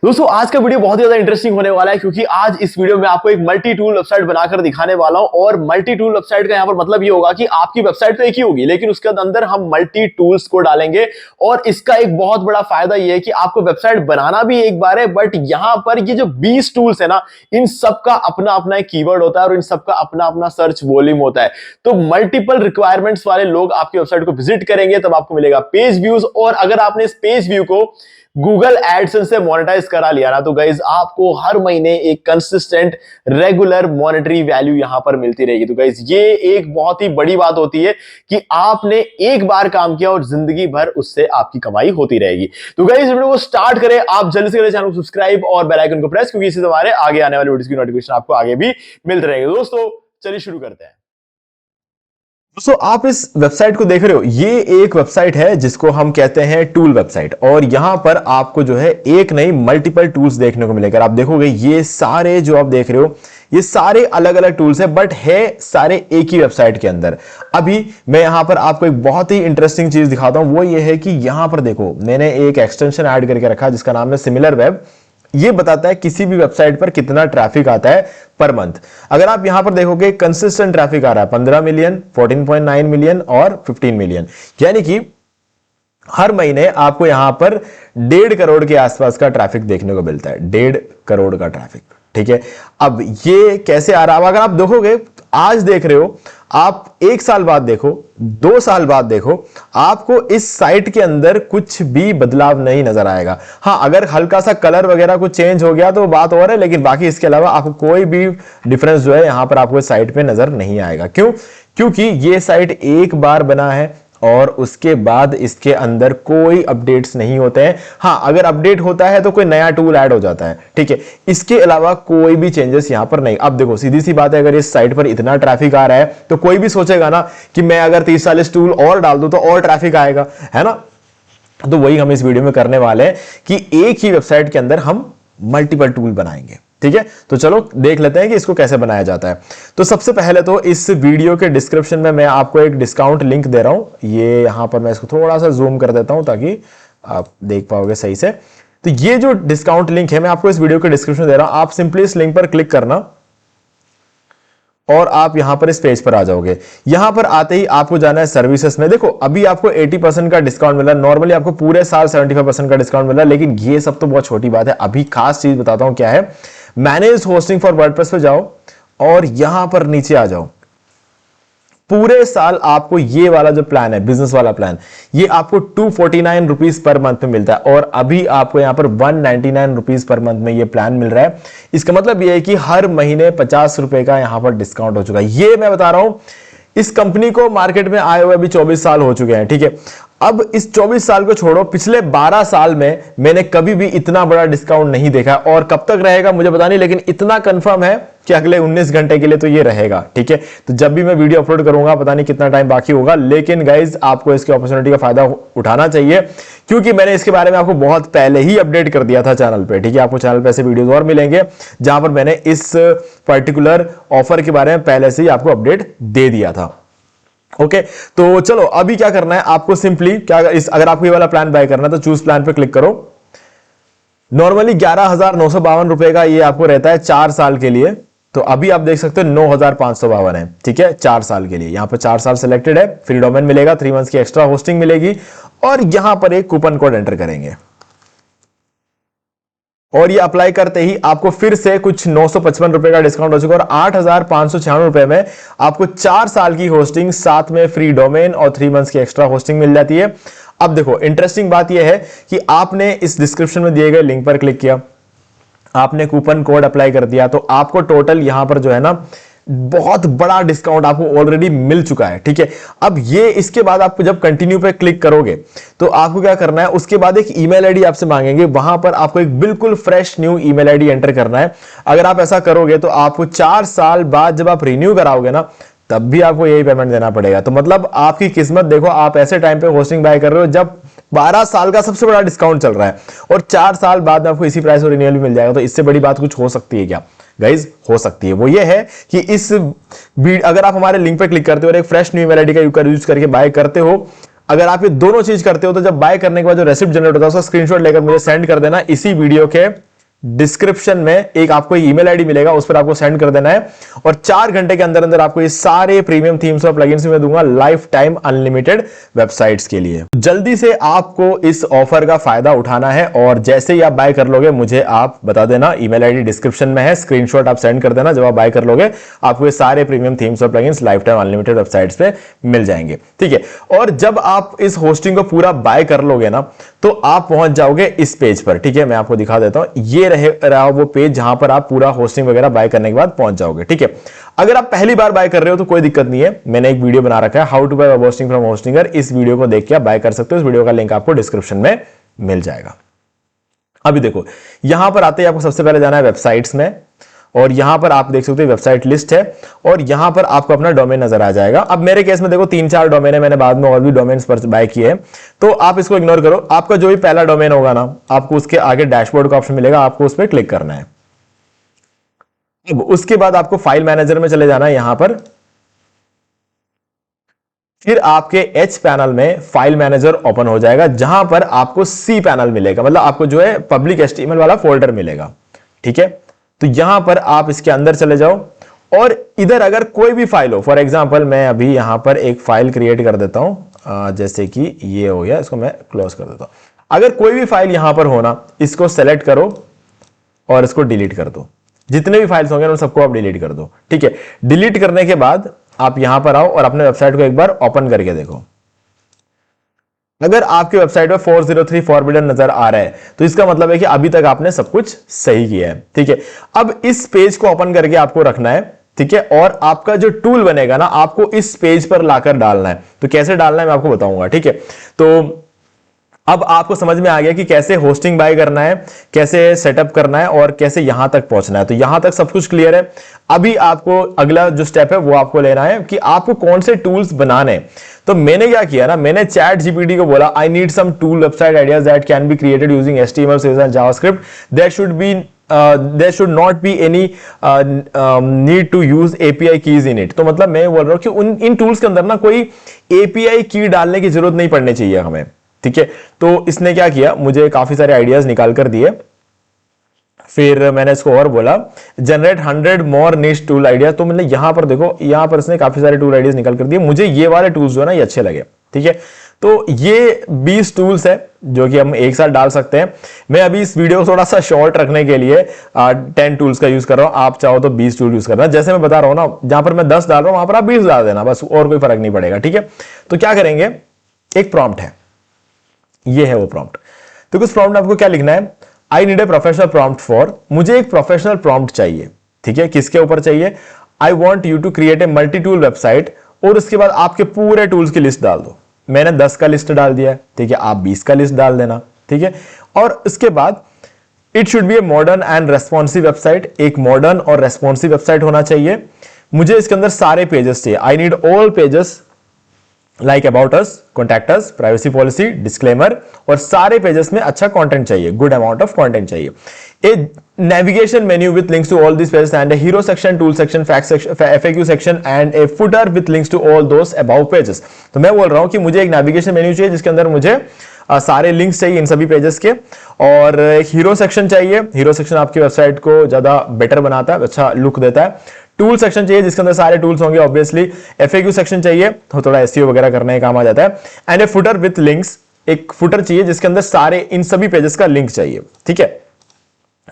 दोस्तों आज का वीडियो बहुत ही ज्यादा इंटरेस्टिंग होने वाला है क्योंकि आज इस वीडियो में आपको एक मल्टी टूल वेबसाइट बनाकर दिखाने वाला हूं। और मल्टी टूल वेबसाइट का यहां पर मतलब ये होगा कि आपकी वेबसाइट तो एक ही होगी लेकिन उसके अंदर हम मल्टी टूल्स को डालेंगे। और इसका एक बहुत बड़ा फायदा ये है कि आपको वेबसाइट बनाना भी एक बार है, बट यहां पर ये जो 20 टूल्स है ना, इन सबका अपना अपना एक कीवर्ड होता है और इन सबका अपना अपना सर्च वॉल्यूम होता है। तो मल्टीपल रिक्वायरमेंट्स वाले लोग आपकी वेबसाइट को विजिट करेंगे तब आपको मिलेगा पेज व्यूज। और अगर आपने इस पेज व्यू को गूगल एडसेंस से मोनेटाइज करा लिया ना, तो गाइज आपको हर महीने एक कंसिस्टेंट रेगुलर मॉनेटरी वैल्यू यहां पर मिलती रहेगी। तो गाइज ये एक बहुत ही बड़ी बात होती है कि आपने एक बार काम किया और जिंदगी भर उससे आपकी कमाई होती रहेगी। तो गाइज वीडियो को स्टार्ट करें, आप जल्दी से करें चैनल को सब्सक्राइब और बेल आइकन को प्रेस, क्योंकि इससे हमारे आगे आने वाले वीडियोस की नोटिफिकेशन आपको आगे भी मिलते रहेंगे। दोस्तों चलिए शुरू करते हैं। दोस्तों आप इस वेबसाइट को देख रहे हो, ये एक वेबसाइट है जिसको हम कहते हैं टूल वेबसाइट। और यहां पर आपको जो है एक नहीं मल्टीपल टूल्स देखने को मिलेगा। आप देखोगे ये सारे जो आप देख रहे हो ये सारे अलग अलग टूल्स है, बट है सारे एक ही वेबसाइट के अंदर। अभी मैं यहां पर आपको एक बहुत ही इंटरेस्टिंग चीज दिखाता हूं, वो ये है कि यहां पर देखो मैंने एक एक्सटेंशन ऐड करके रखा जिसका नाम है सिमिलर वेब। ये बताता है किसी भी वेबसाइट पर कितना ट्रैफिक आता है पर मंथ। अगर आप यहां पर देखोगे कंसिस्टेंट ट्रैफिक आ रहा है 15 मिलियन, 14.9 मिलियन और 15 मिलियन, यानी कि हर महीने आपको यहां पर 1.5 करोड़ के आसपास का ट्रैफिक देखने को मिलता है। 1.5 करोड़ का ट्रैफिक, ठीक है। अब ये कैसे आ रहा है, अगर आप देखोगे आज देख रहे हो, आप 1 साल बाद देखो, 2 साल बाद देखो, आपको इस साइट के अंदर कुछ भी बदलाव नहीं नजर आएगा। हां, अगर हल्का सा कलर वगैरह कुछ चेंज हो गया तो बात और है, लेकिन बाकी इसके अलावा आपको कोई भी डिफरेंस जो है यहां पर आपको इस साइट पे नजर नहीं आएगा। क्यों? क्योंकि ये साइट एक बार बना है और उसके बाद इसके अंदर कोई अपडेट्स नहीं होते हैं। हां, अगर अपडेट होता है तो कोई नया टूल ऐड हो जाता है, ठीक है। इसके अलावा कोई भी चेंजेस यहां पर नहीं। अब देखो सीधी सी बात है, अगर इस साइट पर इतना ट्रैफिक आ रहा है तो कोई भी सोचेगा ना कि मैं अगर 30-40 टूल और डाल दूं तो और ट्रैफिक आएगा, है ना। तो वही हम इस वीडियो में करने वाले हैं कि एक ही वेबसाइट के अंदर हम मल्टीपल टूल बनाएंगे, ठीक है। तो चलो देख लेते हैं कि इसको कैसे बनाया जाता है। तो सबसे पहले तो इस वीडियो के डिस्क्रिप्शन में मैं आपको एक डिस्काउंट लिंक दे रहा हूं। ये यहां पर मैं इसको थोड़ा सा जूम कर देता हूं ताकि आप देख पाओगे सही से। तो ये जो डिस्काउंट लिंक है मैं आपको इस वीडियो के डिस्क्रिप्शन में दे रहा हूं। आप सिंपली इस लिंक पर क्लिक करना और आप यहां पर इस पेज पर आ जाओगे। यहां पर आते ही आपको जाना है सर्विसेज में। देखो अभी आपको 80% का डिस्काउंट मिला, नॉर्मली आपको पूरे साल 75% का डिस्काउंट मिला, लेकिन ये सब तो बहुत छोटी बात है। अभी खास चीज बताता हूं क्या है। मैनेज होस्टिंग फॉर वर्डप्रेस पे जाओ और यहां पर नीचे आ जाओ। पूरे साल आपको ये वाला जो प्लान है, बिजनेस वाला प्लान, ये आपको 249 रुपीज पर मंथ में मिलता है। और अभी आपको यहां पर 199 रुपीज पर मंथ में ये प्लान मिल रहा है। इसका मतलब ये है कि हर महीने 50 रुपए का यहां पर डिस्काउंट हो चुका है। ये मैं बता रहा हूं, इस कंपनी को मार्केट में आए हुए अभी 24 साल हो चुके हैं, ठीक है। अब इस 24 साल को छोड़ो, पिछले 12 साल में मैंने कभी भी इतना बड़ा डिस्काउंट नहीं देखा। और कब तक रहेगा मुझे पता नहीं, लेकिन इतना कंफर्म है कि अगले 19 घंटे के लिए तो ये रहेगा, ठीक है। तो जब भी मैं वीडियो अपलोड करूंगा पता नहीं कितना टाइम बाकी होगा, लेकिन गाइज आपको इसकी अपॉर्चुनिटी का फायदा उठाना चाहिए, क्योंकि मैंने इसके बारे में आपको बहुत पहले ही अपडेट कर दिया था चैनल पे, ठीक है। आपको चैनल पे ऐसे वीडियोस और मिलेंगे जहां पर मैंने इस पर्टिकुलर ऑफर के बारे में पहले से ही आपको अपडेट दे दिया था। ओके, तो चलो अभी क्या करना है आपको, सिंपली क्या, अगर आपको ये वाला प्लान बाय करना है तो चूज प्लान पे क्लिक करो। नॉर्मली 11,952 रुपए का ये आपको रहता है 4 साल के लिए। तो अभी आप देख सकते हो 9,552 है, ठीक है, 4 साल के लिए। यहां पर 4 साल सिलेक्टेड है, फ्री डोमेन मिलेगा, 3 मंथ्स की एक्स्ट्रा होस्टिंग मिलेगी और यहां पर एक कूपन कोड एंटर करेंगे और ये अप्लाई करते ही आपको फिर से कुछ 955 रुपए का डिस्काउंट हो चुका है और 8,596 रुपए में आपको 4 साल की होस्टिंग, साथ में फ्री डोमेन और 3 मंथ्स की एक्स्ट्रा होस्टिंग मिल जाती है। अब देखो इंटरेस्टिंग बात यह है कि आपने इस डिस्क्रिप्शन में दिए गए लिंक पर क्लिक किया, आपने कूपन कोड अप्लाई कर दिया, तो आपको टोटल यहां पर जो है ना बहुत बड़ा डिस्काउंट आपको ऑलरेडी मिल चुका है, ठीक है। अब ये इसके बाद आपको जब कंटिन्यू पे क्लिक करोगे तो आपको क्या करना है, उसके बाद एक ईमेल आईडी आपसे मांगेंगे, वहां पर आपको एक बिल्कुल fresh new email ID enter करना है। अगर आप ऐसा करोगे तो आपको 4 साल बाद जब आप रिन्यू कराओगे ना, तब भी आपको यही पेमेंट देना पड़ेगा। तो मतलब आपकी किस्मत देखो, आप ऐसे टाइम पे होस्टिंग बाय कर रहे हो जब 12 साल का सबसे बड़ा डिस्काउंट चल रहा है और 4 साल बाद में आपको इसी प्राइस और रिन्यूअल भी मिल जाएगा। तो इससे बड़ी बात कुछ हो सकती है क्या गाइज? हो सकती है। वो ये है कि अगर आप हमारे लिंक पे क्लिक करते हो और एक फ्रेश न्यू ईमेल आईडी का यूज करके बाय करते हो, अगर आप ये दोनों चीज करते हो तो जब बाय करने के बाद जो रेसिप्ट जनरेट होता है उसका स्क्रीनशॉट लेकर मुझे सेंड कर देना इसी वीडियो के डिस्क्रिप्शन में एक आपको ईमेल आईडी मिलेगा, उस पर आपको सेंड कर देना है और 4 घंटे के अंदर अंदर आपको ये सारे प्रीमियम थीम्स और प्लगइन्स मैं दूंगा लाइफ टाइम अनलिमिटेड वेबसाइट्स के लिए। जल्दी से आपको इस ऑफर का फायदा उठाना है और जैसे ही आप बाय कर लोगे मुझे आप बता देना, ईमेल आईडी डिस्क्रिप्शन में है, स्क्रीनशॉट आप सेंड कर देना। जब आप बाय कर लोगे आपको ये सारे प्रीमियम थीम्स और plugins life time unlimited websites पे मिल जाएंगे, ठीक है। और जब आप इस होस्टिंग को पूरा बाय कर लोगे ना तो आप पहुंच जाओगे इस पेज पर, ठीक है। मैं आपको दिखा देता हूं, ये रहा वो पेज जहां पर आप पूरा होस्टिंग वगैरह बाय करने के बाद पहुंच जाओगे, ठीक है। अगर आप पहली बार बाय कर रहे हो तो कोई दिक्कत नहीं है, मैंने एक वीडियो बना रखा है how to buy web hosting from Hostinger, इस वीडियो को देख के आप बाय कर सकते हो। इस वीडियो का लिंक आपको डिस्क्रिप्शन में मिल जाएगा। अभी देखो यहां पर आते ही आपको सबसे पहले जाना है वेबसाइट्स में और यहां पर आप देख सकते हो वेबसाइट लिस्ट है और यहां पर आपको अपना डोमेन नजर आ जाएगा। अब मेरे केस में देखो 3-4 डोमेन है, मैंने बाद में और भी डोमेन्स पर बाय किए हैं, तो आप इसको इग्नोर करो। आपका जो भी पहला डोमेन होगा ना, आपको उसके आगे डैशबोर्ड का ऑप्शन मिलेगा, आपको उस पर क्लिक करना है। अब उसके बाद आपको फाइल मैनेजर में चले जाना है यहां पर, फिर आपके एच पैनल में फाइल मैनेजर ओपन हो जाएगा जहां पर आपको सी पैनल मिलेगा, मतलब आपको जो है पब्लिक एचटीएमएल वाला फोल्डर मिलेगा, ठीक है। तो यहां पर आप इसके अंदर चले जाओ और इधर अगर कोई भी फाइल हो, फॉर एग्जांपल मैं अभी यहां पर एक फाइल क्रिएट कर देता हूं, जैसे कि ये हो गया, इसको मैं क्लोज कर देता हूं। अगर कोई भी फाइल यहां पर हो ना, इसको सेलेक्ट करो और इसको डिलीट कर दो। जितने भी फाइल्स होंगे उन सबको आप डिलीट कर दो, ठीक है। डिलीट करने के बाद आप यहां पर आओ और अपने वेबसाइट को एक बार ओपन करके देखो। अगर आपकी वेबसाइट में 403 फॉरबिडन नजर आ रहा है तो इसका मतलब है कि अभी तक आपने सब कुछ सही किया है, ठीक है। अब इस पेज को ओपन करके आपको रखना है, ठीक है, और आपका जो टूल बनेगा ना आपको इस पेज पर लाकर डालना है। तो कैसे डालना है मैं आपको बताऊंगा, ठीक है। तो अब आपको समझ में आ गया कि कैसे होस्टिंग बाय करना है, कैसे सेटअप करना है और कैसे यहां तक पहुंचना है। तो यहां तक सब कुछ क्लियर है। अभी आपको अगला जो स्टेप है वो आपको लेना है कि आपको कौन से टूल्स बनाने। तो मैंने क्या किया ना, मैंने चैट जीपीटी को बोला I need some tool website ideas that can be created using HTML CSS and JavaScript, that should be there should not be any need to use API keys in it। तो मतलब मैं बोल रहा हूं कि इन tools के अंदर ना कोई API की डालने की जरूरत नहीं पड़नी चाहिए हमें, ठीक है। तो इसने क्या किया, मुझे काफी सारे आइडियाज निकाल कर दिए। फिर मैंने इसको और बोला जनरेट 100 मोर निश टूल आइडिया। तो मतलब यहां पर देखो, यहां पर इसने काफी सारे टूल आइडियाज निकाल कर दिए। मुझे ये वाले टूल्स जो है ना ये अच्छे लगे, ठीक है। तो ये 20 टूल्स है जो कि हम एक साथ डाल सकते हैं। मैं अभी इस वीडियो को थोड़ा सा शॉर्ट रखने के लिए 10 टूल्स का यूज कर रहा हूं। आप चाहो तो 20 टूल यूज करना, जैसे मैं बता रहा हूं ना, जहां पर मैं 10 डाल रहा हूं वहां पर आप 20 डाल देना, बस, और कोई फर्क नहीं पड़ेगा, ठीक है। तो क्या करेंगे, एक प्रॉम्प्ट है, ये है वो प्रॉम्प्ट। तो उस प्रॉम्प्ट में आपको क्या लिखना है, I need a professional prompt for, मुझे एक प्रोफेशनल प्रॉम्प्ट चाहिए, ठीक है। किसके ऊपर चाहिए, I want you to create a multi tool website, और उसके बाद आपके पूरे टूल्स की लिस्ट डाल दो। मैंने 10 का लिस्ट डाल दिया, ठीक है, आप 20 का लिस्ट डाल देना, ठीक है। और उसके बाद it should be a modern and responsive website, एक मॉडर्न और रेस्पॉन्सिव वेबसाइट होना चाहिए। मुझे इसके अंदर सारे पेजेस चाहिए, I need all pages like about us, contact us, privacy policy, disclaimer, और सारे पेजेस में अच्छा कंटेंट चाहिए, गुड अमाउंट ऑफ कंटेंट चाहिए। ए navigation menu with links to all these pages and a hero section, tool section, fact section, FAQ section and a footer with links to all those above pages। तो मैं बोल रहा हूं कि मुझे एक navigation menu चाहिए जिसके अंदर मुझे सारे लिंक्स चाहिए इन सभी पेजेस के, और एक हीरो सेक्शन चाहिए। हीरो सेक्शन आपकी वेबसाइट को ज्यादा बेटर बनाता है, अच्छा लुक देता है। टूल सेक्शन चाहिए जिसके अंदर सारे टूल्स होंगे ऑब्वियसली। FAQ सेक्शन चाहिए तो थोड़ा SEO वगैरह करने का काम आ जाता है। And A footer with links, एक फुटर चाहिए जिसके अंदर सारे इन सभी पेजेस का लिंक चाहिए, ठीक है।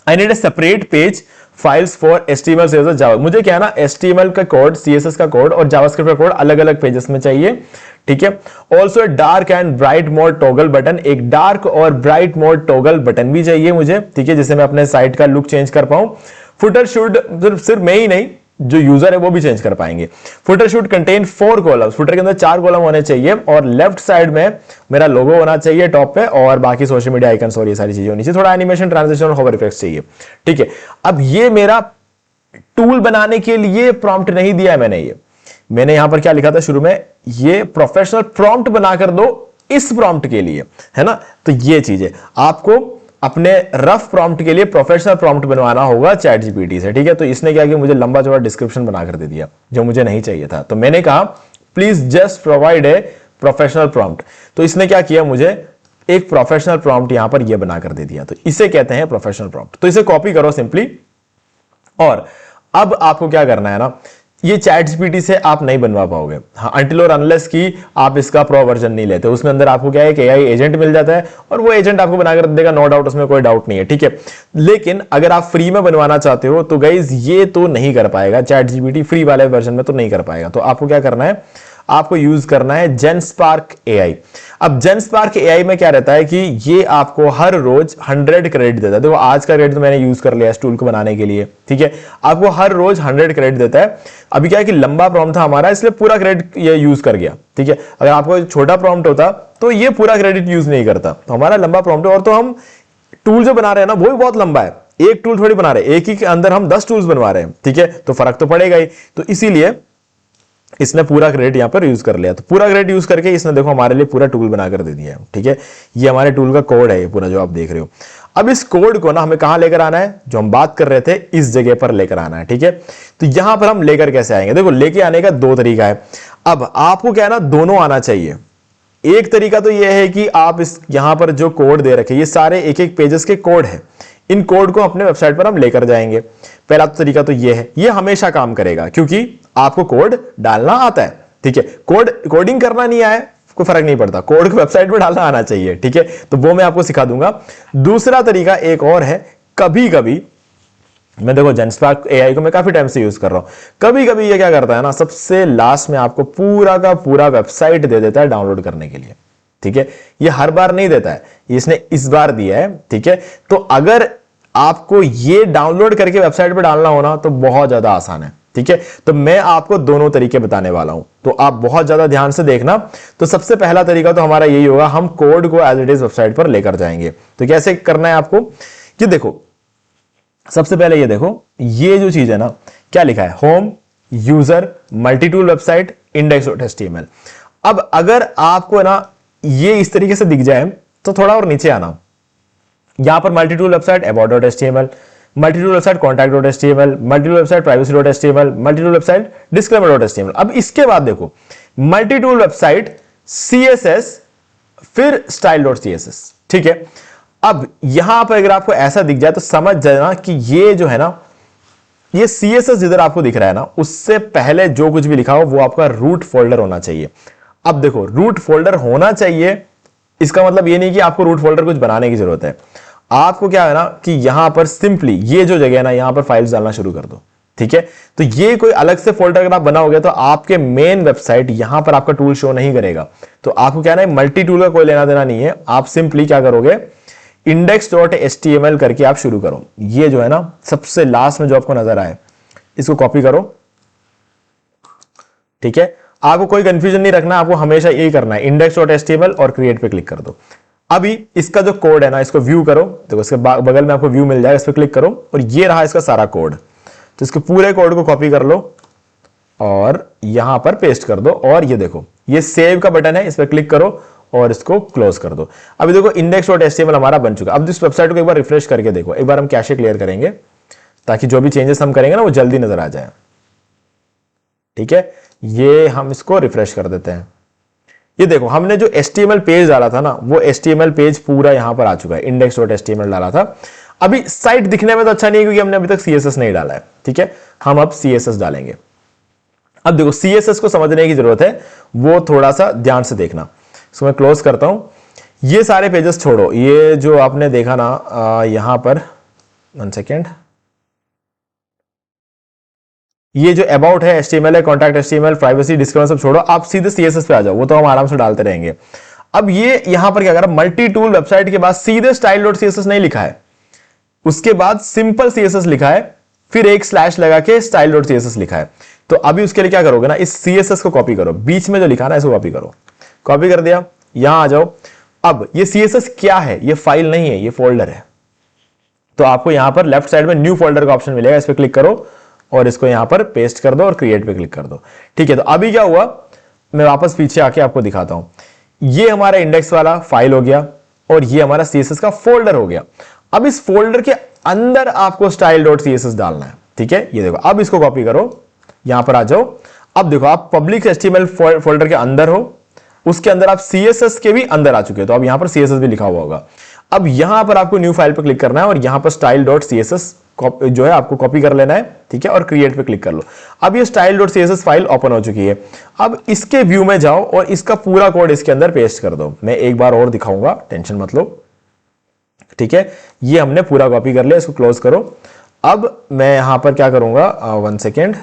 I need a separate page files for HTML CSS जावा। मुझे क्या है ना, HTML का कोड, CSS का कोड और जावास्क्रिप्ट का कोड अलग अलग पेजेस में चाहिए, ठीक है। Also a dark and bright mode toggle button, एक डार्क और ब्राइट मोड टॉगल बटन भी चाहिए मुझे, ठीक है, जिससे मैं अपने साइट का लुक चेंज कर पाऊं। फुटर शुड, सिर्फ मैं ही नहीं, जो यूजर है वो भी चेंज कर पाएंगे। Footer should contain 4 columns, footer के अंदर 4 कॉलम होने चाहिए, और लेफ्ट साइड में मेरा लोगो होना चाहिए टॉप पे, और बाकी सोशल मीडिया आइकन्स और ये सारी चीजें होनी चाहिए। थोड़ा एनिमेशन, ट्रांजिशन और होवर इफेक्ट्स चाहिए, ठीक है। अब ये मेरा टूल बनाने के लिए प्रॉम्प्ट नहीं दिया है मैंने, ये मैंने यहां पर क्या लिखा था शुरू में, ये प्रोफेशनल प्रॉम्प्ट बनाकर दो इस प्रॉम्प्ट के लिए, है ना। तो ये चीजें आपको अपने रफ प्रॉम्प्ट के लिए प्रोफेशनल प्रॉम्प्ट बनवाना होगा चैट जीपीटी से, ठीक है। तो इसने क्या किया, मुझे लंबा चौड़ा डिस्क्रिप्शन बनाकर दे दिया जो मुझे नहीं चाहिए था। तो मैंने कहा please just provide a professional prompt. तो इसने क्या किया, मुझे एक प्रोफेशनल प्रॉम्प्ट यहां पर ये बनाकर दे दिया, तो इसे कहते हैं प्रोफेशनल प्रॉम्प्ट। तो इसे कॉपी करो सिंपली, और अब आपको क्या करना है ना, ये चैट जीपीटी से आप नहीं बनवा पाओगे, हाँ, अनटिल और अनलेस की आप इसका प्रो वर्जन नहीं लेते। उसमें अंदर आपको क्या है कि एआई एजेंट मिल जाता है और वो एजेंट आपको बनाकर देगा, नो डाउट, उसमें कोई डाउट नहीं है, ठीक है। लेकिन अगर आप फ्री में बनवाना चाहते हो तो गाइज ये तो नहीं कर पाएगा, चैट जीपीटी फ्री वाले वर्जन में तो नहीं कर पाएगा। तो आपको क्या करना है, आपको यूज करना है जेनस्पार्क एआई। अब जेनस्पार्क एआई में क्या रहता है कि ये आपको हर रोज 100 क्रेडिट देता है। देखो आज का क्रेडिट तो मैंने यूज कर लिया इस टूल को बनाने के लिए, ठीक है। आपको हर रोज 100 क्रेडिट देता है। अभी क्या है कि लंबा प्रॉम्प्ट था हमारा, इसलिए पूरा क्रेडिट ये यूज कर गया, ठीक है। अगर आपको छोटा प्रॉम्प्ट होता तो ये पूरा क्रेडिट यूज नहीं करता। तो हमारा लंबा प्रॉम्प्ट है, और तो हम टूल जो बना रहे हैं ना वो भी बहुत लंबा है, एक टूल थोड़ी बना रहे हैं, एक ही के अंदर हम 10 टूल्स बनवा रहे हैं, ठीक है। तो फर्क तो पड़ेगा ही, तो इसीलिए इसने पूरा क्रेडिट यहां पर यूज कर लिया। तो पूरा क्रेडिट यूज करके इसने देखो हमारे लिए पूरा टूल बनाकर दे दिया है, ठीक है। ये हमारे टूल का कोड है, ये पूरा जो आप देख रहे हो। अब इस कोड को ना हमें कहां लेकर आना है, जो हम बात कर रहे थे इस जगह पर लेकर आना है, ठीक है। तो यहां पर हम लेकर कैसे आएंगे, देखो लेके आने का दो तरीका है। अब आपको क्या है ना, दोनों आना चाहिए। एक तरीका तो यह है कि आप इस यहां पर जो कोड दे रखे, ये सारे एक एक पेजेस के कोड है, इन कोड को अपने वेबसाइट पर हम लेकर जाएंगे। पहला तो तरीका तो यह है, यह हमेशा काम करेगा क्योंकि आपको कोड डालना आता है, ठीक है। कोडिंग करना नहीं आए कोई फर्क नहीं पड़ता, कोड को वेबसाइट पर डालना आना चाहिए, ठीक है। तो वो मैं आपको सिखा दूंगा। दूसरा तरीका एक और है, कभी कभी मैं देखो जेनस्पार्क एआई को मैं काफी टाइम से यूज कर रहा हूं, कभी कभी ये क्या करता है ना, सबसे लास्ट में आपको पूरा का पूरा वेबसाइट दे देता है डाउनलोड करने के लिए, ठीक है। ये हर बार नहीं देता है, इसने इस बार दिया है, ठीक है। तो अगर आपको ये डाउनलोड करके वेबसाइट पे डालना हो ना तो बहुत ज्यादा आसान है, ठीक है। तो मैं आपको दोनों तरीके बताने वाला हूं, तो आप बहुत ज्यादा ध्यान से देखना। तो सबसे पहला तरीका तो हमारा यही होगा, हम कोड को एज इट इज वेबसाइट पर लेकर जाएंगे। तो कैसे करना है आपको, ये देखो सबसे पहले ये देखो, ये जो चीज है ना, क्या लिखा है, home, user, multi tool website, index.html। अब अगर आपको ना ये इस तरीके से दिख जाए तो थोड़ा और नीचे आना, यहां पर multi tool website about.html, multi tool website contact.html, multi tool website privacy.html, multi tool website disclaimer.html। अब इसके बाद देखो मल्टी टूल वेबसाइट CSS फिर style.css, ठीक है। अब यहां पर अगर आपको ऐसा दिख जाए तो समझ जाना कि ये जो है ना, ये CSS जिधर आपको दिख रहा है ना, उससे पहले जो कुछ भी लिखा हो वो आपका रूट फोल्डर होना चाहिए। अब देखो रूट फोल्डर होना चाहिए, इसका मतलब ये नहीं कि आपको रूट फोल्डर कुछ बनाने की जरूरत है। आपको क्या है ना कि यहां पर सिंपली ये जो जगह है ना, यहां पर फाइल्स डालना शुरू कर दो, ठीक है। तो ये कोई अलग से फोल्डर अगर आप बनाओगे तो आपके मेन वेबसाइट यहां पर आपका टूल शो नहीं करेगा। तो आपको क्या है, मल्टी टूल का कोई लेना देना नहीं है। आप सिंपली क्या करोगे, index.html करके आप शुरू करो। ये जो है ना सबसे लास्ट में जो आपको नजर आए, इसको कॉपी करो, ठीक है। आपको कोई कंफ्यूजन नहीं रखना, आपको हमेशा यही करना है, index.html और क्रिएट पे क्लिक कर दो। अभी इसका जो कोड है ना, इसको व्यू करो, देखो इसके बगल में आपको व्यू मिल जाएगा, इस पर क्लिक करो और ये रहा इसका सारा कोड। तो इसके पूरे कोड को कॉपी कर लो और यहां पर पेस्ट कर दो, और ये देखो ये सेव का बटन है, इस पर क्लिक करो और इसको क्लोज कर दो। अभी देखो index.html हमारा बन चुका। अब इस वेबसाइट को एक बार रिफ्रेश करके देखो, एक बार हम कैशे क्लियर करेंगे ताकि जो भी चेंजेस हम करेंगे ना वो जल्दी नजर आ जाए, ठीक है। ये हम इसको रिफ्रेश कर देते हैं। ये देखो हमने जो HTML पेज डाला था ना, वो HTML पेज पूरा यहां पर आ चुका है, index.html डाला था। अभी साइट दिखने में तो अच्छा नहीं है क्योंकि हमने अभी तक CSS नहीं डाला है, ठीक है। हम अब CSS डालेंगे। अब देखो CSS को समझने की जरूरत है, वो थोड़ा सा ध्यान से देखना। इसको मैं क्लोज करता हूं। ये सारे पेजेस छोड़ो, ये जो आपने देखा ना यहां पर, 1 सेकेंड, ये जो अबाउट है HTML है, कॉन्टैक्ट HTML, प्राइवेसी, डिस्क्लेमर सब छोड़ो, आप सीधे CSS पे आ जाओ, वो तो हम आराम से डालते रहेंगे। अब ये यहां पर क्या करा, मल्टी टूल वेबसाइट के बाद सीधे style.css नहीं लिखा है, उसके बाद सिंपल CSS लिखा है, फिर एक स्लैश लगा के style.css लिखा है। तो अभी उसके लिए क्या करोगे ना, इस CSS को कॉपी करो, बीच में जो लिखा ना इसको कॉपी करो, कॉपी कर दिया, यहां आ जाओ। अब ये CSS क्या है, ये फाइल नहीं है, ये फोल्डर है। तो आपको यहां पर लेफ्ट साइड में न्यू फोल्डर का ऑप्शन मिलेगा, इस पर क्लिक करो और इसको यहां पर पेस्ट कर दो और क्रिएट पे क्लिक कर दो, ठीक है। तो अभी क्या हुआ, मैं वापस पीछे आके आपको दिखाता हूं। ये हमारा इंडेक्स वाला फाइल हो गया और ये हमारा CSS का फोल्डर हो गया। अब इस फोल्डर के अंदर आपको style.css डालना है, ठीक है। ये देखो अब इसको कॉपी करो, यहां पर आ जाओ। अब देखो आप पब्लिक HTML फोल्डर के अंदर हो, उसके अंदर आप CSS के भी अंदर आ चुके हो, तो अब यहां पर CSS भी लिखा हुआ होगा। अब यहां पर आपको न्यू फाइल पर क्लिक करना है और यहां पर style.css जो है आपको कॉपी कर लेना है, ठीक है, और क्रिएट पे क्लिक कर लो। अब ये style.css फाइल ओपन हो चुकी है। अब इसके व्यू में जाओ और इसका पूरा कोड इसके अंदर पेस्ट कर दो। मैं एक बार और दिखाऊंगा, टेंशन मत लो, ठीक है। ये हमने पूरा कॉपी कर लिया, इसको क्लोज करो। अब मैं यहां पर क्या करूंगा, 1 सेकेंड,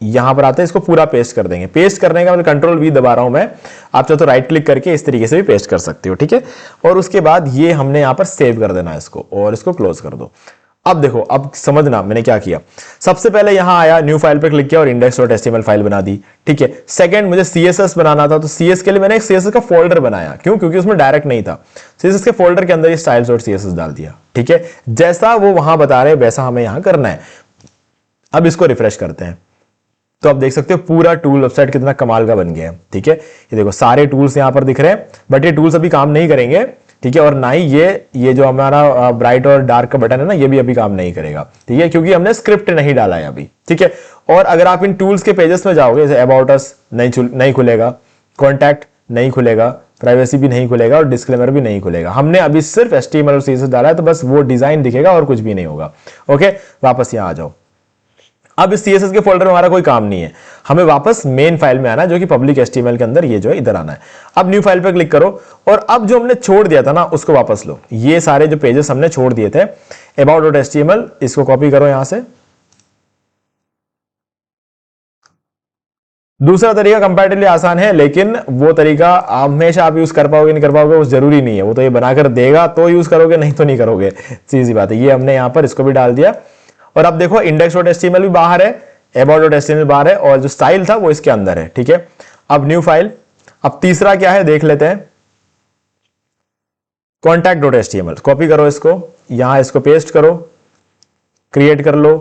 यहां पर आते हैं, इसको पूरा पेस्ट कर देंगे। पेस्ट करने का मतलब Ctrl+V दबा रहा हूं मैं, आप चाहो तो राइट क्लिक करके इस तरीके से भी पेस्ट कर सकते हो, ठीक है। और उसके बाद ये हमने यहां पर सेव कर देना है इसको, और इसको क्लोज कर दो। अब देखो, अब समझना मैंने क्या किया। सबसे पहले यहां आया, न्यू फाइल पर क्लिक किया और index.html फाइल बना दी, ठीक है। सेकंड, मुझे CSS बनाना था, तो CS के लिए मैंने एक CSS का फोल्डर बनाया। क्यों? क्योंकि उसमें डायरेक्ट नहीं था। CSS के फोल्डर के अंदर ये styles.css डाल दिया, ठीक है। जैसा वो वहां बता रहे हैं वैसा हमें यहां करना है। अब इसको रिफ्रेश करते हैं, तो आप देख सकते हो पूरा टूल वेबसाइट कितना कमाल का बन गया है, ठीक है। ये देखो सारे टूल्स यहां पर दिख रहे हैं, बट ये टूल्स अभी काम नहीं करेंगे, ठीक है। और ना ही ये जो हमारा ब्राइट और डार्क का बटन है ना, ये भी अभी काम नहीं करेगा, ठीक है, क्योंकि हमने स्क्रिप्ट नहीं डाला है अभी, ठीक है। और अगर आप इन टूल्स के पेजेस में जाओगे, जैसे अबाउट अस नहीं खुलेगा, कॉन्टैक्ट नहीं खुलेगा, प्राइवेसी भी नहीं खुलेगा और डिस्क्लेमर भी नहीं खुलेगा। हमने अभी सिर्फ HTML और CSS डाला है, तो बस वो डिजाइन दिखेगा और कुछ भी नहीं होगा। ओके, वापस यहां आ जाओ। अब इस CSS के फोल्डर में हमारा कोई काम नहीं है, हमें वापस मेन फाइल में आना है, जो कि पब्लिक HTML के अंदर ये जो है इधर आना है। अब न्यू फाइल पे क्लिक करो और अब जो हमने छोड़ दिया था ना, उसको वापस लो। ये सारे जो पेजेस हमने छोड़ दिए थे, about.html, इसको कॉपी करो यहां से। दूसरा तरीका कंपैरेटिवली आसान है, लेकिन वो तरीका हमेशा आप यूज कर पाओगे नहीं कर पाओगे वो जरूरी नहीं है। वो तो ये बनाकर देगा तो यूज करोगे, नहीं तो नहीं करोगे, सीधी बात है। ये हमने यहां पर इसको भी डाल दिया। और अब देखो index.html भी बाहर है, about.html बाहर है, और जो स्टाइल था वो इसके अंदर है, ठीक है। अब न्यू फाइल। अब तीसरा क्या है देख लेते हैं, contact.html। कॉपी करो इसको, यहां इसको पेस्ट करो, क्रिएट कर लो,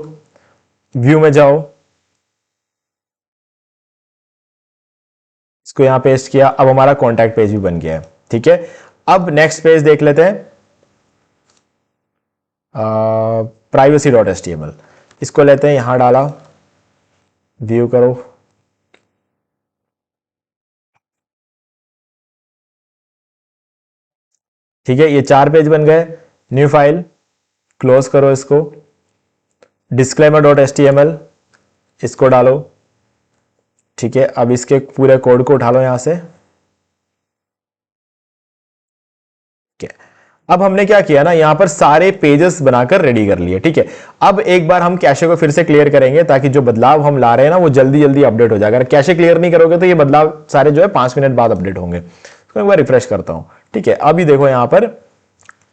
व्यू में जाओ, इसको यहां पेस्ट किया। अब हमारा कॉन्टैक्ट पेज भी बन गया है, ठीक है। अब नेक्स्ट पेज देख लेते हैं, privacy.html, इसको लेते हैं, यहां डाला, व्यू करो, ठीक है। ये 4 पेज बन गए। न्यू फाइल, क्लोज करो इसको, disclaimer.html, इसको डालो, ठीक है। अब इसके पूरे कोड को उठा लो यहां से, ठीक है। अब हमने क्या किया ना, यहां पर सारे पेजेस बनाकर रेडी कर लिए, ठीक है। अब एक बार हम कैशे को फिर से क्लियर करेंगे, ताकि जो बदलाव हम ला रहे हैं ना वो जल्दी जल्दी अपडेट हो जाएगा। अगर कैशे क्लियर नहीं करोगे तो ये बदलाव सारे जो है 5 मिनट बाद अपडेट होंगे। तो एक बार रिफ्रेश करता हूं, ठीक है। अभी देखो यहां पर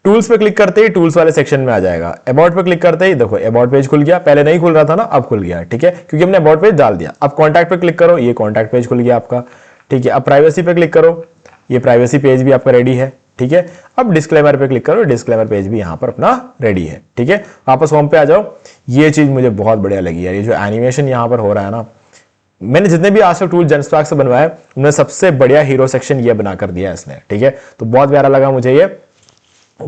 टूल्स पे क्लिक करते ही टूल्स वाले सेक्शन में आ जाएगा। अबाउट पे क्लिक करते ही देखो अबाउट पेज खुल गया, पहले नहीं खुल रहा था ना, अब खुल गया, ठीक है, क्योंकि हमने अबाउट पेज डाल दिया। अब कॉन्टैक्ट पे क्लिक करो, ये कॉन्टैक्ट पेज खुल गया आपका, ठीक है। अब प्राइवेसी पे क्लिक करो, ये प्राइवेसी पेज भी आपका रेडी है, ठीक है। अब डिस्क्लेमर पे क्लिक करो, डिस्क्लेमर पेज भी यहां पर अपना रेडी है, ठीक है। वापस होम पे आ जाओ। ये चीज मुझे बहुत बढ़िया लगी यार, ये जो एनिमेशन यहां पर हो रहा है ना, मैंने जितने भी आज तक टूल जेनस्पार्क से बनवाए उनमें सबसे बढ़िया हीरो सेक्शन ये बनाकर दिया है इसने, ठीक है। तो बहुत प्यारा लगा मुझे ये।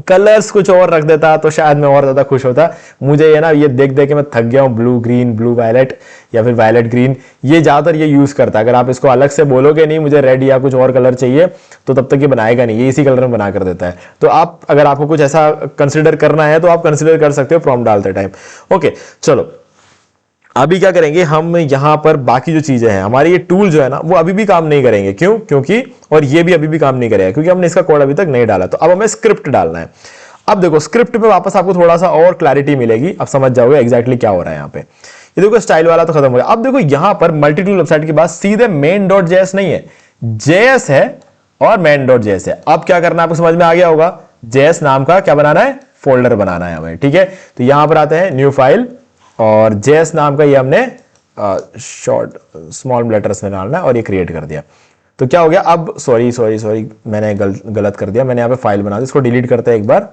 कलर्स कुछ और रख देता तो शायद मैं और ज्यादा खुश होता। मुझे ये ना, ये देख देख के मैं थक गया हूँ, ब्लू ग्रीन, ब्लू वायलेट या फिर वायलेट ग्रीन, ये ज्यादातर ये यूज करता है। अगर आप इसको अलग से बोलोगे नहीं मुझे रेड या कुछ और कलर चाहिए, तो तब तक ये बनाएगा नहीं, ये इसी कलर में बना कर देता है। तो आप अगर आपको कुछ ऐसा कंसिडर करना है तो आप कंसिडर कर सकते हो प्रॉम्प्ट डालते टाइम। ओके चलो, अभी क्या करेंगे हम, यहां पर बाकी जो चीजें हैं हमारी, ये टूल जो है ना वो अभी भी काम नहीं करेंगे। क्यों? क्योंकि, और ये भी अभी भी काम नहीं करेगा क्योंकि हमने इसका कोड अभी तक नहीं डाला। तो अब हमें स्क्रिप्ट डालना है। अब देखो स्क्रिप्ट पे वापस आपको थोड़ा सा और क्लैरिटी मिलेगी, अब समझ जाओगे एग्जैक्टली क्या हो रहा है यहाँ पे। ये देखो स्टाइल वाला तो खत्म हो गया। अब देखो यहां पर मल्टी टूल वेबसाइट के बाद सीधे main.js नहीं है, JS है और main.js है। अब क्या करना है आपको समझ में आ गया होगा, JS नाम का क्या बनाना है, फोल्डर बनाना है हमें, ठीक है। तो यहां पर आते हैं न्यू फाइल, और JS नाम का ये हमने शॉर्ट स्मॉल लेटर्स में डालना है और ये क्रिएट कर दिया। तो क्या हो गया, अब सॉरी मैंने गलत कर दिया, मैंने यहाँ पे फाइल बना दी। इसको डिलीट करते हैं एक बार,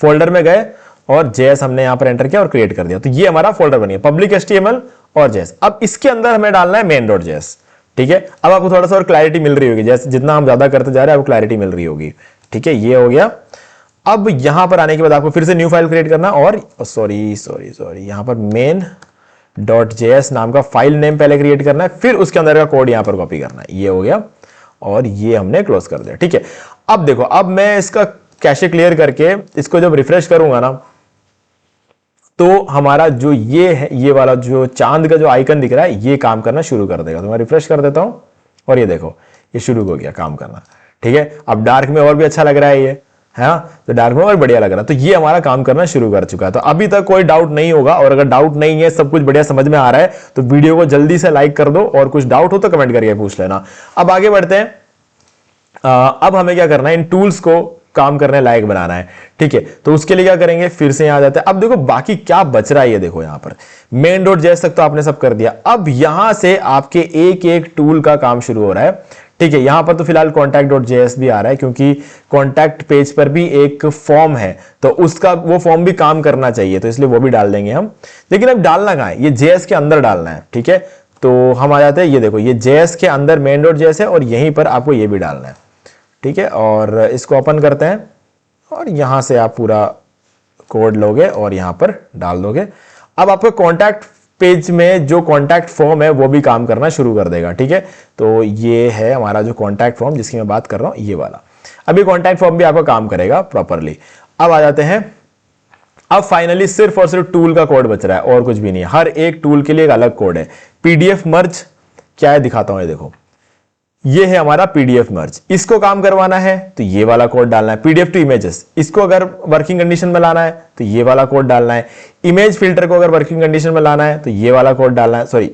फोल्डर में गए और JS हमने यहाँ पर एंटर किया और क्रिएट कर दिया। तो ये हमारा फोल्डर बन गया, पब्लिक HTML और JS। अब इसके अंदर हमें डालना है main.js, ठीक है। अब आपको थोड़ा सा और क्लैरिटी मिल रही होगी, जैसे जितना हम ज्यादा करते जा रहे हैं आपको क्लैरिटी मिल रही होगी, ठीक है। ये हो गया। अब यहां पर आने के बाद आपको फिर से न्यू फाइल क्रिएट करना, और सॉरी यहां पर main.js नाम का फाइल नेम पहले क्रिएट करना है, फिर उसके अंदर का कोड यहां पर कॉपी करना है। ये हो गया। और ये हमने क्लोज कर दिया। ठीक है, अब देखो, अब मैं इसका कैशे क्लियर करके इसको जब रिफ्रेश करूंगा ना, तो हमारा जो ये है, ये वाला जो चांद का जो आइकन दिख रहा है, ये काम करना शुरू कर देगा। तो मैं रिफ्रेश कर देता हूं और ये देखो, ये शुरू हो गया काम करना। ठीक है, अब डार्क में और भी अच्छा लग रहा है ये, है ना, तो डार्क में और बढ़िया लग रहा है। तो ये हमारा काम करना शुरू कर चुका है। तो अभी तक कोई डाउट नहीं होगा, और अगर डाउट नहीं है, सब कुछ बढ़िया समझ में आ रहा है, तो वीडियो को जल्दी से लाइक कर दो, और कुछ डाउट हो तो कमेंट करके पूछ लेना। अब आगे बढ़ते हैं। अब हमें क्या करना है, इन टूल्स को काम करने लायक बनाना है। ठीक है, तो उसके लिए क्या करेंगे, फिर से यहां आ जाते हैं। अब देखो बाकी क्या बच रहा है, ये देखो यहां पर मेन डॉट जेएस तक तो आपने सब कर दिया। अब यहां से आपके एक एक टूल का काम शुरू हो रहा है। ठीक है, यहां पर तो फिलहाल कॉन्टैक्ट डॉट जेएस भी आ रहा है, क्योंकि कॉन्टैक्ट पेज पर भी एक फॉर्म है, तो उसका वो फॉर्म भी काम करना चाहिए, तो इसलिए वो भी डाल देंगे हम। लेकिन अब डालना कहां है, ये जेएस के अंदर डालना है। ठीक है, तो हम आ जाते हैं, ये देखो ये जेएस के अंदर मेन डॉट जेएस है, और यहीं पर आपको ये भी डालना है। ठीक है, और इसको ओपन करते हैं, और यहां से आप पूरा कोड लोगे और यहां पर डाल दोगे। अब आपको कॉन्टैक्ट पेज में जो कॉन्टैक्ट फॉर्म है वो भी काम करना शुरू कर देगा। ठीक है, तो ये है हमारा जो कॉन्टैक्ट फॉर्म जिसकी मैं बात कर रहा हूं, ये वाला। अभी कॉन्टैक्ट फॉर्म भी आपका काम करेगा प्रॉपरली। अब आ जाते हैं, अब फाइनली सिर्फ और सिर्फ टूल का कोड बच रहा है, और कुछ भी नहीं है। हर एक टूल के लिए एक अलग कोड है। पीडीएफ मर्ज क्या है दिखाता हूं, ये देखो, ये है हमारा पीडीएफ मर्ज। इसको काम करवाना है तो ये वाला कोड डालना है। पीडीएफ टू इमेजेस, इसको अगर वर्किंग कंडीशन में लाना है तो ये वाला कोड डालना है। इमेज फिल्टर को अगर वर्किंग कंडीशन में लाना है तो ये वाला कोड डालना है। सॉरी,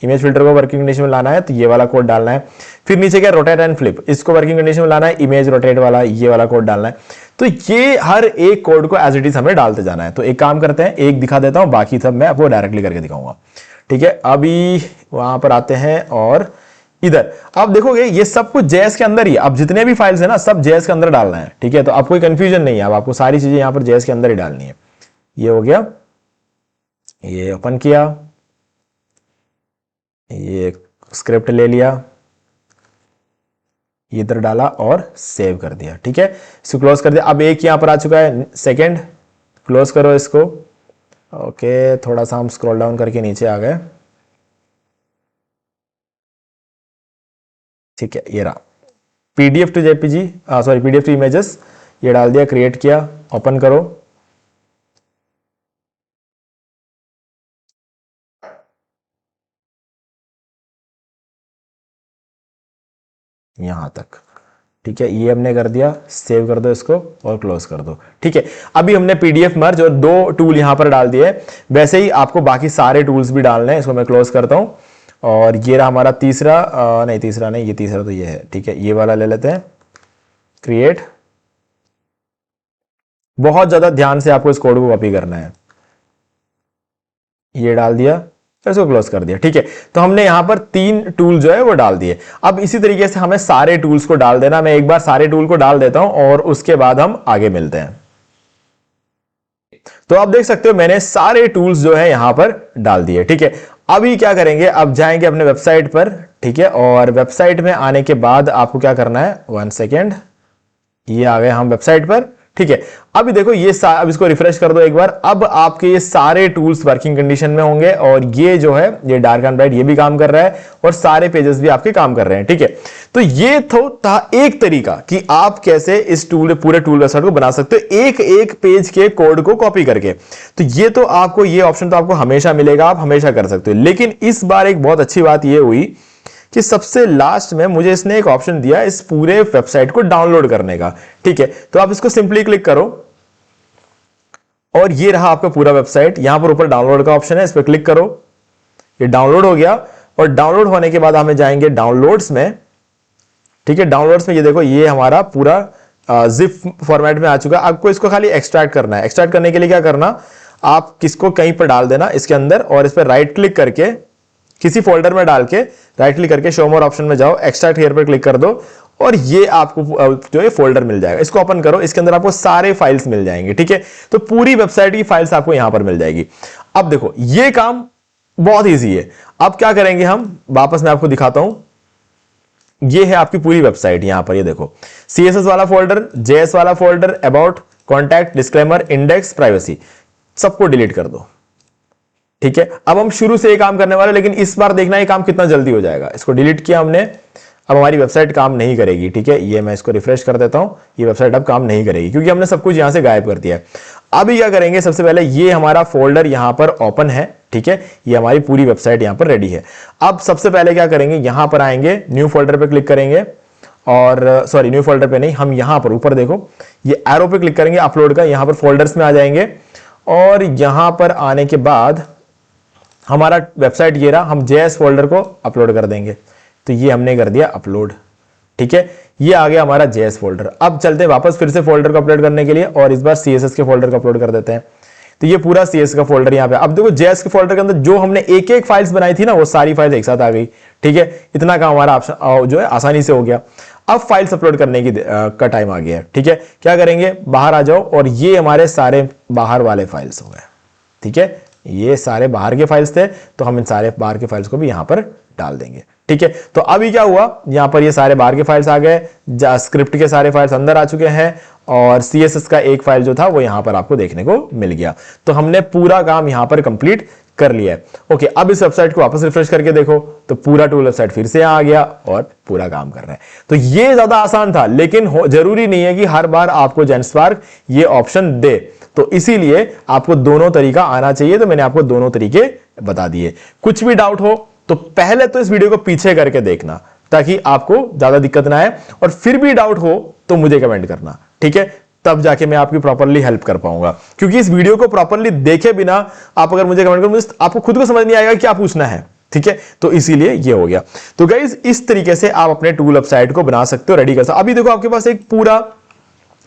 इमेज फिल्टर को वर्किंग कंडीशन में लाना है तो ये वाला कोड डालना है। फिर नीचे क्या, रोटेट एंड फ्लिप, इसको वर्किंग कंडीशन में लाना है, इमेज रोटेट वाला, ये वाला कोड डालना है। तो ये हर एक कोड को एज इट इज हमें डालते जाना है। तो एक काम करते हैं, एक दिखा देता हूं, बाकी सब मैं आपको डायरेक्टली करके दिखाऊंगा। ठीक है, अभी वहां पर आते हैं, और इधर आप देखोगे ये सब कुछ जेएस के अंदर ही है। अब जितने भी फाइल्स है ना, सब जेएस के अंदर डालना है। ठीक है, तो अब कोई कंफ्यूजन नहीं है, अब आपको सारी चीजें यहां पर जेएस के अंदर ही डालनी है। ये हो गया, ये ओपन किया, ये स्क्रिप्ट ले लिया, इधर डाला और सेव कर दिया। ठीक है, इसको क्लोज कर दिया। अब एक यहां पर आ चुका है, सेकंड, क्लोज करो इसको। ओके, थोड़ा सा हम स्क्रॉल डाउन करके नीचे आ गए। ठीक है, ये रहा PDF to JPG, sorry PDF to images, ये डाल दिया, क्रिएट किया, ओपन करो। यहां तक। ठीक है, ये हमने कर दिया, सेव कर दो इसको और क्लोज कर दो। ठीक है, अभी हमने पीडीएफ मर्ज और दो टूल यहां पर डाल दिए। वैसे ही आपको बाकी सारे टूल्स भी डालने हैं। इसको मैं क्लोज करता हूं, और ये रहा हमारा तीसरा, नहीं तीसरा नहीं, ये तीसरा तो ये है। ठीक है, ये वाला ले लेते हैं, क्रिएट। बहुत ज्यादा ध्यान से आपको इस कोड को कॉपी करना है। ये डाल दिया, इसको क्लोज कर दिया। ठीक है, तो हमने यहां पर 3 टूल जो है वो डाल दिए। अब इसी तरीके से हमें सारे टूल्स को डाल देना। मैं एक बार सारे टूल को डाल देता हूं, और उसके बाद हम आगे मिलते हैं। तो आप देख सकते हो मैंने सारे टूल्स जो है यहां पर डाल दिए। ठीक है, अभी क्या करेंगे, अब जाएंगे अपने वेबसाइट पर। ठीक है, और वेबसाइट में आने के बाद आपको क्या करना है, 1 सेकेंड, ये आ गए हम वेबसाइट पर। ठीक है, अभी देखो ये अब इसको रिफ्रेश कर दो एक बार। अब आपके ये सारे टूल्स वर्किंग कंडीशन में होंगे, और ये जो है ये डार्क एंड ब्राइट ये भी काम कर रहा है, और सारे पेजेस भी आपके काम कर रहे हैं। ठीक है, तो ये था एक तरीका कि आप कैसे इस पूरे टूल वेबसाइट को बना सकते हो, एक एक पेज के कोड को कॉपी करके। तो ये तो आपको, ये ऑप्शन तो आपको हमेशा मिलेगा, आप हमेशा कर सकते हो। लेकिन इस बार एक बहुत अच्छी बात ये हुई कि सबसे लास्ट में मुझे इसने एक ऑप्शन दिया इस पूरे वेबसाइट को डाउनलोड करने का। ठीक है, तो आप इसको सिंपली क्लिक करो, और ये रहा आपका पूरा वेबसाइट। यहां पर ऊपर डाउनलोड का ऑप्शन है, इस पर क्लिक करो, ये डाउनलोड हो गया। और डाउनलोड होने के बाद हमें जाएंगे डाउनलोड्स में। ठीक है, डाउनलोड्स में ये देखो, ये हमारा पूरा जिप फॉर्मेट में आ चुका है। आपको इसको खाली एक्सट्रैक्ट करना है। एक्सट्रैक्ट करने के लिए क्या करना, आप किसको कहीं पर डाल देना इसके अंदर, और इस पर राइट क्लिक करके किसी फोल्डर में डाल के राइट क्लिक करके शो मोर ऑप्शन में जाओ, एक्सट्रैक्ट हियर पर क्लिक कर दो, और ये आपको जो है फोल्डर मिल जाएगा। इसको ओपन करो, इसके अंदर आपको सारे फाइल्स मिल जाएंगे। ठीक है, तो पूरी वेबसाइट की फाइल्स आपको यहां पर मिल जाएगी। अब देखो ये काम बहुत ईजी है। अब क्या करेंगे हम, वापस मैं आपको दिखाता हूं। ये है आपकी पूरी वेबसाइट। यहां पर ये देखो, CSS वाला फोल्डर, JS वाला folder, about, contact, disclaimer, index, privacy, सबको डिलीट कर दो। ठीक है, अब हम शुरू से ये काम करने वाले, लेकिन इस बार देखना ये काम कितना जल्दी हो जाएगा। इसको डिलीट किया हमने, अब हमारी वेबसाइट काम नहीं करेगी। ठीक है, ये मैं इसको रिफ्रेश कर देता हूं, ये वेबसाइट अब काम नहीं करेगी क्योंकि हमने सब कुछ यहां से गायब कर दिया है। अभी क्या करेंगे, सबसे पहले ये हमारा फोल्डर यहां पर ओपन है। ठीक है, ये हमारी पूरी वेबसाइट यहां पर रेडी है। अब सबसे पहले क्या करेंगे, यहां पर आएंगे, न्यू फोल्डर पे क्लिक करेंगे और सॉरी न्यू फोल्डर पे नहीं, हम यहां पर ऊपर देखो ये एरो पे क्लिक करेंगे अपलोड का, यहां पर फोल्डर्स में आ जाएंगे और यहां पर आने के बाद हमारा वेबसाइट ये रहा, हम JS फोल्डर को अपलोड कर देंगे। तो ये हमने कर दिया अपलोड। ठीक है, ये आ गया हमारा JS फोल्डर। अब चलते हैं वापस फिर से फोल्डर को अपलोड करने के लिए और इस बार CSS के फोल्डर को अपलोड कर देते हैं। तो ये पूरा CSS का फोल्डर यहाँ पे। अब देखो JS के फोल्डर के अंदर जो हमने एक एक फाइल्स बनाई थी ना, वो सारी फाइल्स एक साथ आ गई। ठीक है, इतना काम हमारा जो है आसानी से हो गया। अब फाइल्स अपलोड करने की का टाइम आ गया है। ठीक है, क्या करेंगे, बाहर आ जाओ और ये हमारे सारे बाहर वाले फाइल्स हो गए। ठीक है, ये सारे बाहर के फाइल्स थे, तो हम इन सारे बाहर के फाइल्स को भी यहां पर डाल देंगे। ठीक है, तो अभी क्या हुआ, यहां पर ये सारे बाहर के फाइल्स आ गए, स्क्रिप्ट के सारे फाइल्स अंदर आ चुके हैं और CSS का एक फाइल जो था वो यहां पर आपको देखने को मिल गया। तो हमने पूरा काम यहां पर कंप्लीट कर लिया है। ओके, अब इस वेबसाइट को वापस रिफ्रेश करके देखो तो पूरा टूल वेबसाइट फिर से यहां आ गया और पूरा काम कर रहा है। तो ये ज्यादा आसान था, लेकिन जरूरी नहीं है कि हर बार आपको जेनस्पार्क ये ऑप्शन दे, तो इसीलिए आपको दोनों तरीका आना चाहिए। तो मैंने आपको दोनों तरीके बता दिए। कुछ भी डाउट हो तो पहले तो इस वीडियो को पीछे करके देखना ताकि आपको ज्यादा दिक्कत ना आए, और फिर भी डाउट हो तो मुझे कमेंट करना। ठीक है, तब जाके मैं आपकी प्रॉपर्ली हेल्प कर पाऊंगा, क्योंकि इस वीडियो को प्रॉपर्ली देखे बिना आप अगर मुझे कमेंट करोगे आपको खुद को समझ नहीं आएगा क्या पूछना है। ठीक है, तो इसीलिए ये हो गया। तो गाइस इस तरीके से आप अपने टूल वेबसाइट को बना सकते हो, रेडी कर सकते हो। अभी देखो आपके पास एक पूरा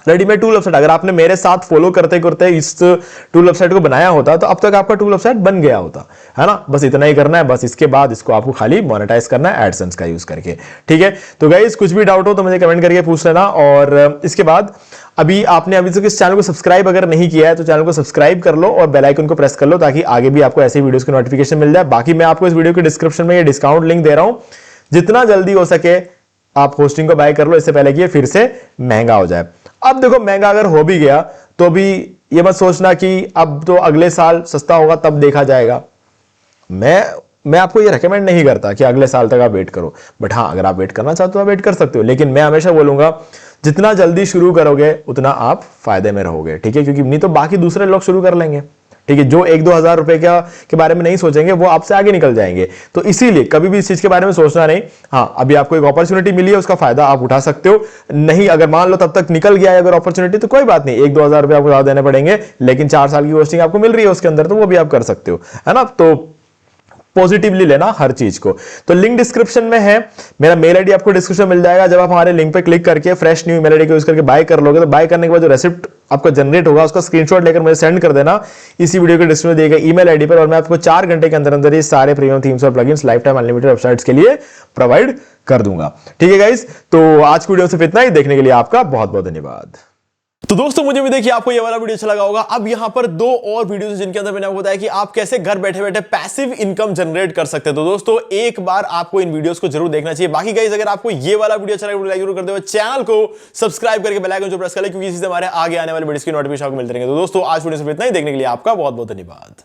रेडीमेड टूल वेबसाइट, अगर आपने मेरे साथ फॉलो करते करते इस टूल वेबसाइट को बनाया होता तो अब तक आपका टूल वेबसाइट बन गया होता, है ना। बस इतना ही करना है, बस इसके बाद इसको आपको खाली मोनेटाइज करना है एडसेंस का यूज करके। ठीक है, तो गाइस कुछ भी डाउट हो तो मुझे कमेंट करके पूछ लेना। और इसके बाद अभी आपने अभी तक इस चैनल को सब्सक्राइब अगर नहीं किया है तो चैनल को सब्सक्राइब कर लो और बेल आइकन को प्रेस कर लो ताकि आगे भी आपको ऐसे वीडियोस की नोटिफिकेशन मिल जाए। बाकी मैं आपको इस वीडियो के डिस्क्रिप्शन में ये डिस्काउंट लिंक दे रहा हूं, जितना जल्दी हो सके आप होस्टिंग को बाय कर लो, इससे पहले कि ये फिर से महंगा हो जाए। अब देखो महंगा अगर हो भी गया तो भी ये मत सोचना कि अब तो अगले साल सस्ता होगा तब देखा जाएगा। मैं आपको ये रेकमेंड नहीं करता कि अगले साल तक आप वेट करो, बट हाँ अगर आप वेट करना चाहते हो आप वेट कर सकते हो, लेकिन मैं हमेशा बोलूंगा जितना जल्दी शुरू करोगे उतना आप फायदे में रहोगे। ठीक है, क्योंकि नहीं तो बाकी दूसरे लोग शुरू कर लेंगे। ठीक है, जो 1-2 हजार रुपए के बारे में नहीं सोचेंगे वो आपसे आगे निकल जाएंगे। तो इसीलिए कभी भी इस चीज के बारे में सोचना नहीं। हाँ, अभी आपको एक अपॉर्चुनिटी मिली है, उसका फायदा आप उठा सकते हो। नहीं, अगर मान लो तब तक निकल गया है अगर अपॉर्चुनिटी, तो कोई बात नहीं, 1-2 हजार रुपए आपको ज्यादा देने पड़ेंगे, लेकिन 4 साल की होस्टिंग आपको मिल रही है उसके अंदर, तो वो भी आप कर सकते हो, है ना। तो पॉजिटिवली लेना हर चीज को। तो लिंक डिस्क्रिप्शन में है, मेरा मेल आईडी आपको डिस्क्रिप्शन में मिल जाएगा। जब आप हमारे लिंक पे क्लिक करके फ्रेश न्यू मेल आईडी को यूज करके बाय कर लोगे तो बाय करने के बाद जो रेसिप्ट आपको जनरेट होगा उसका स्क्रीनशॉट लेकर मुझे सेंड कर देना इसी वीडियो के डिस्क्रिप्शन में दिए गए ईमेल आईडी पर, और मैं आपको 4 घंटे के अंदर अंदर ये सारे प्रीमियम थीम्स और plugins life time unlimited websites के लिए प्रोवाइड कर दूंगा। ठीक है गाइस, तो आज की वीडियो सिर्फ इतना ही। देखने के लिए आपका बहुत बहुत धन्यवाद। तो दोस्तों मुझे भी देखिए आपको ये वाला वीडियो अच्छा लगा होगा। अब यहां पर 2 और वीडियोस जिनके अंदर मैंने आपको बताया कि आप कैसे घर बैठे बैठे पैसिव इनकम जनरेट कर सकते हैं। तो दोस्तों एक बार आपको इन वीडियोस को जरूर देखना चाहिए। बाकी गाइस अगर आपको ये वाला वीडियो अच्छा लगा लाइक जरूर कर दो, चैनल को सब्सक्राइब करके बेल आइकन जो प्रेस कर ले, क्योंकि इसी से हमारे आगे आने वाले वीडियोस की नोटिफिकेशन आपको मिलते रहेंगे। तो दोस्तों आज वीडियो सिर्फ इतना ही। देखने के लिए आपका बहुत बहुत धन्यवाद।